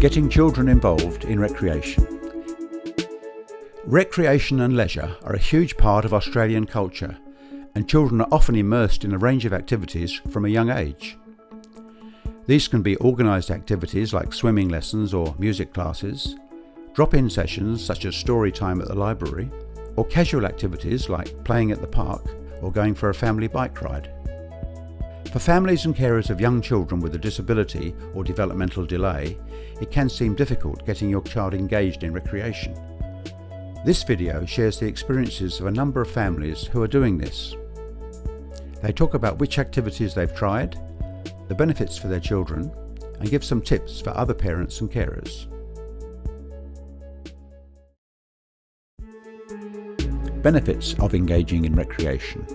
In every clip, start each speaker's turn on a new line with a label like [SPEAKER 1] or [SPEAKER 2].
[SPEAKER 1] Getting children involved in recreation. Recreation and leisure are a huge part of Australian culture, and children are often immersed in a range of activities from a young age. These can be organised activities like swimming lessons or music classes, drop-in sessions such as story time at the library, or casual activities like playing at the park or going for a family bike ride. For families and carers of young children with a disability or developmental delay, it can seem difficult getting your child engaged in recreation. This video shares the experiences of a number of families who are doing this. They talk about which activities they've tried, the benefits for their children, and give some tips for other parents and carers. Benefits of engaging in recreation.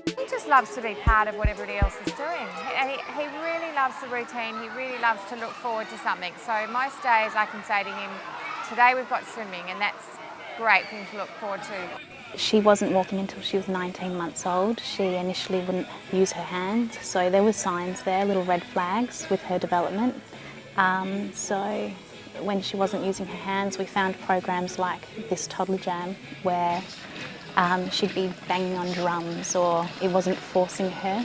[SPEAKER 2] He just loves to be part of what everybody else is doing. And he really loves the routine, he really loves to look forward to something. So most days I can say to him, today we've got swimming, and that's great for him to look forward to.
[SPEAKER 3] She wasn't walking until she was 19 months old. She initially wouldn't use her hands, so there were signs there, little red flags with her development. So when she wasn't using her hands, we found programs like this toddler jam where she'd be banging on drums, or it wasn't forcing her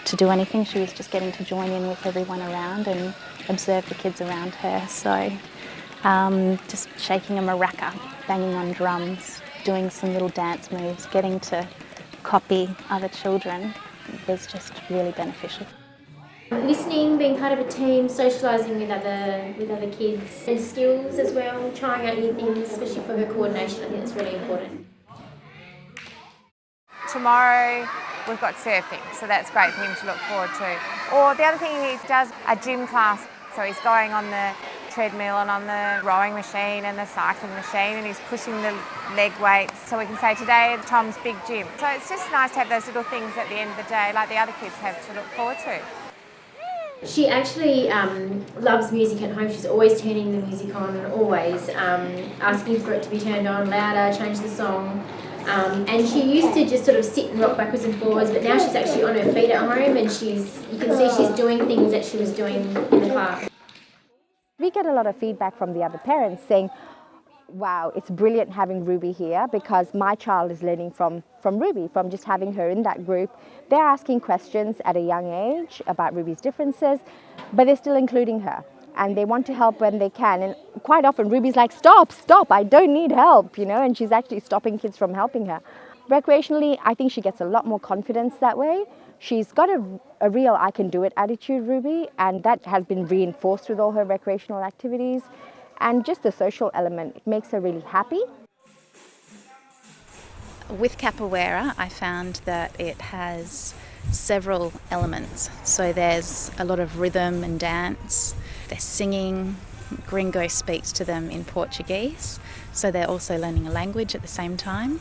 [SPEAKER 3] to do anything. She was just getting to join in with everyone around and observe the kids around her. So just shaking a maraca, banging on drums, doing some little dance moves, getting to copy other children was just really beneficial.
[SPEAKER 4] Listening, being part of a team, socialising with other kids, and skills as well, trying out new things, especially for her coordination. I think that's really important.
[SPEAKER 2] Tomorrow we've got surfing, so that's great for him to look forward to. Or the other thing, he does a gym class, so he's going on the treadmill and on the rowing machine and the cycling machine, and he's pushing the leg weights. So we can say today Tom's big gym. So it's just nice to have those little things at the end of the day, like the other kids have, to look forward to.
[SPEAKER 4] She actually loves music at home. She's always turning the music on and always asking for it to be turned on louder, change the song. And she used to just sort of sit and rock backwards and forwards, but now she's actually on her feet at home, and you can see she's doing things that she was doing in the class.
[SPEAKER 5] We get a lot of feedback from the other parents saying, wow, it's brilliant having Ruby here because my child is learning from Ruby, from just having her in that group. They're asking questions at a young age about Ruby's differences, but they're still including her. And they want to help when they can. And quite often Ruby's like, stop, I don't need help, and she's actually stopping kids from helping her. Recreationally, I think she gets a lot more confidence that way. She's got a real I can do it attitude, Ruby, and that has been reinforced with all her recreational activities. And just the social element, it makes her really happy.
[SPEAKER 3] With capoeira, I found that it has several elements. So there's a lot of rhythm and dance. They're singing. Gringo speaks to them in Portuguese, so they're also learning a language at the same time.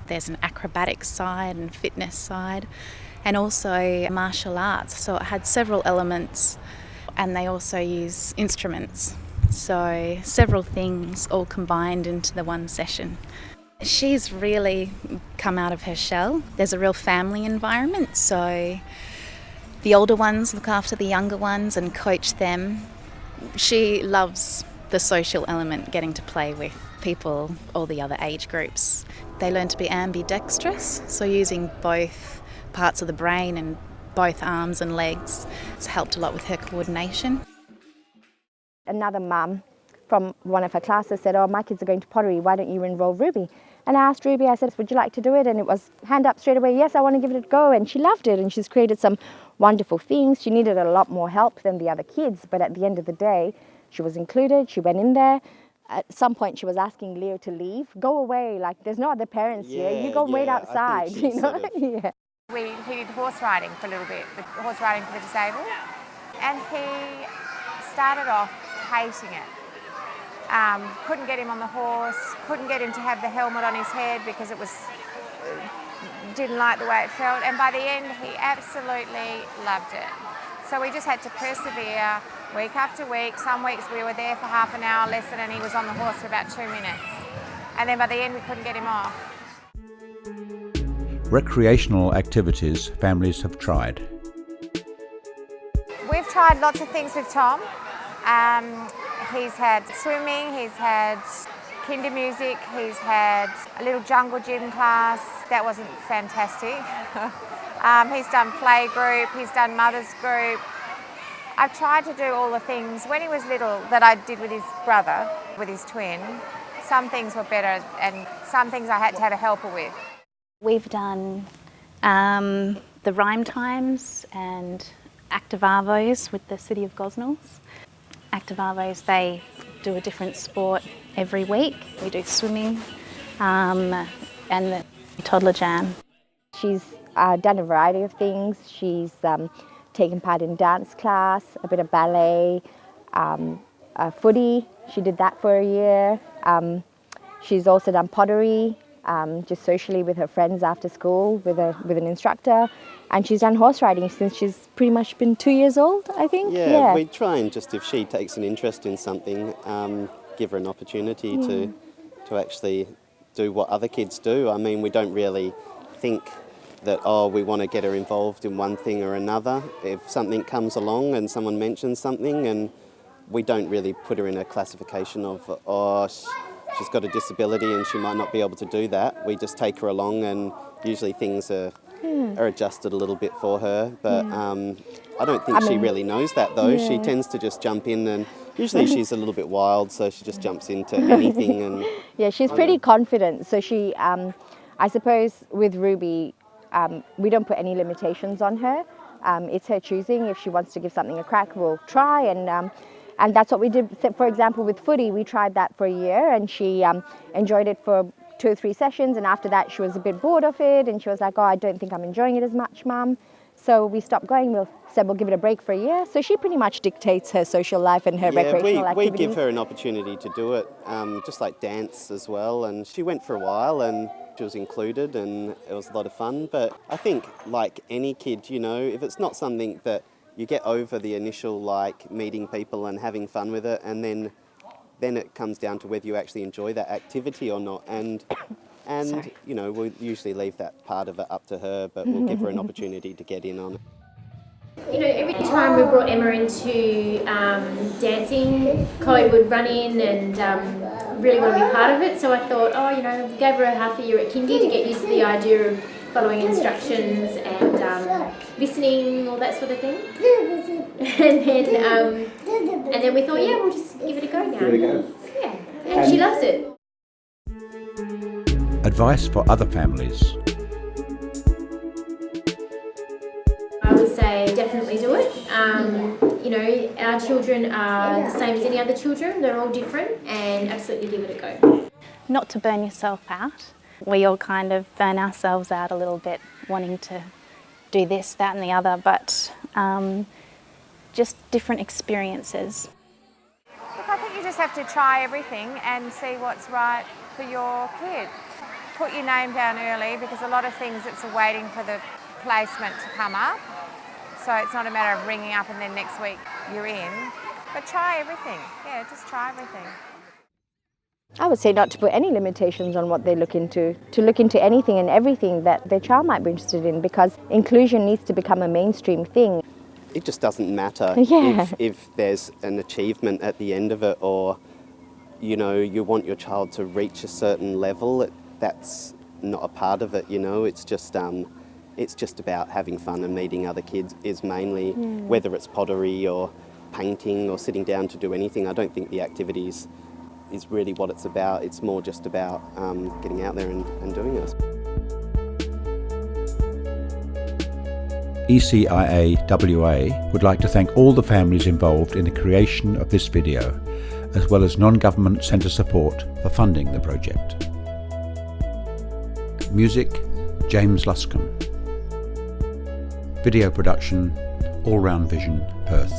[SPEAKER 3] There's an acrobatics side and fitness side, and also martial arts. So it had several elements, and they also use instruments. So several things all combined into the one session. She's really come out of her shell. There's a real family environment, so the older ones look after the younger ones and coach them. She loves the social element, getting to play with people, all the other age groups. They learn to be ambidextrous, so using both parts of the brain and both arms and legs. It's helped a lot with her coordination.
[SPEAKER 5] Another mum from one of her classes said, oh, my kids are going to pottery, why don't you enroll Ruby? And I asked Ruby, I said, would you like to do it? And it was hand up straight away, yes, I want to give it a go. And she loved it, and she's created some wonderful things. She needed a lot more help than the other kids, but at the end of the day, she was included, she went in there. At some point she was asking Leo to leave, go away, like there's no other parents here, you go wait outside, Yeah.
[SPEAKER 2] He did horse riding for a little bit, the horse riding for the disabled, and he started off hating it. Couldn't get him on the horse, couldn't get him to have the helmet on his head because it was didn't like the way it felt, and by the end he absolutely loved it. So we just had to persevere week after week. Some weeks we were there for half an hour lesson and he was on the horse for about 2 minutes, and then by the end we couldn't get him off.
[SPEAKER 1] Recreational activities families have tried.
[SPEAKER 2] We've tried lots of things with Tom. He's had swimming, he's had kinder music, he's had a little jungle gym class. That wasn't fantastic. He's done play group, he's done mother's group. I've tried to do all the things when he was little that I did with his brother, with his twin. Some things were better and some things I had to have a helper with.
[SPEAKER 3] We've done the rhyme times and active arvos with the City of Gosnells. Active arvos, they do a different sport every week. We do swimming and the toddler jam.
[SPEAKER 5] She's done a variety of things. She's taken part in dance class, a bit of ballet, footy. She did that for a year. She's also done pottery, just socially with her friends after school with an instructor. And she's done horse riding since she's pretty much been 2 years old, I think.
[SPEAKER 6] Yeah, we try and just, if she takes an interest in something, give her an opportunity to actually do what other kids do. I mean, we don't really think that, oh, we want to get her involved in one thing or another. If something comes along and someone mentions something, and we don't really put her in a classification of, oh, she's got a disability and she might not be able to do that. We just take her along, and usually things are adjusted a little bit for her, but I don't think she really knows that though. She tends to just jump in, and usually she's a little bit wild, so she just jumps into anything. And
[SPEAKER 5] yeah, she's pretty confident. So she, I suppose with Ruby, we don't put any limitations on her. It's her choosing. If she wants to give something a crack, we'll try, and that's what we did. For example, with footy, we tried that for a year, and she enjoyed it for 2 or 3 sessions, and after that she was a bit bored of it, and she was like, oh, I don't think I'm enjoying it as much, Mum. So we stopped going. We said we'll give it a break for a year. So she pretty much dictates her social life and her recreational activities.
[SPEAKER 6] We give her an opportunity to do it, just like dance as well. And she went for a while, and she was included, and it was a lot of fun. But I think, like any kid, you know, if it's not something that you get over the initial, like, meeting people and having fun with it, and then it comes down to whether you actually enjoy that activity or not. And you know, we'll usually leave that part of it up to her, but we'll give her an opportunity to get in on it.
[SPEAKER 4] You know, every time we brought Emma into dancing, Chloe would run in and really want to be part of it. So I thought, oh, you know, we gave her a half a year at kindy to get used to the idea of following instructions and listening, all that sort of thing. And then we thought, yeah, we'll just give it a go now.
[SPEAKER 6] Give it a go.
[SPEAKER 4] Yeah, and she loves it.
[SPEAKER 1] Advice for other families.
[SPEAKER 4] I would say definitely do it. You know, our children are the same as any other children. They're all different, and absolutely give it a go.
[SPEAKER 3] Not to burn yourself out. We all kind of burn ourselves out a little bit wanting to do this, that and the other, but just different experiences.
[SPEAKER 2] Look, I think you just have to try everything and see what's right for your kid. Put your name down early, because a lot of things it's waiting for the placement to come up. So it's not a matter of ringing up and then next week you're in. But try everything. Yeah, just try everything.
[SPEAKER 5] I would say not to put any limitations on what they look into, to look into anything and everything that their child might be interested in, because inclusion needs to become a mainstream thing.
[SPEAKER 6] It just doesn't matter if there's an achievement at the end of it, or, you know, you want your child to reach a certain level. That's not a part of it, you know. It's just about having fun and meeting other kids is mainly, whether it's pottery or painting or sitting down to do anything. I don't think the activities is really what it's about. It's more just about getting out there and doing it.
[SPEAKER 1] ECIA WA would like to thank all the families involved in the creation of this video, as well as non-government centre support for funding the project. Music, James Luscombe. Video production, All Round Vision, Perth.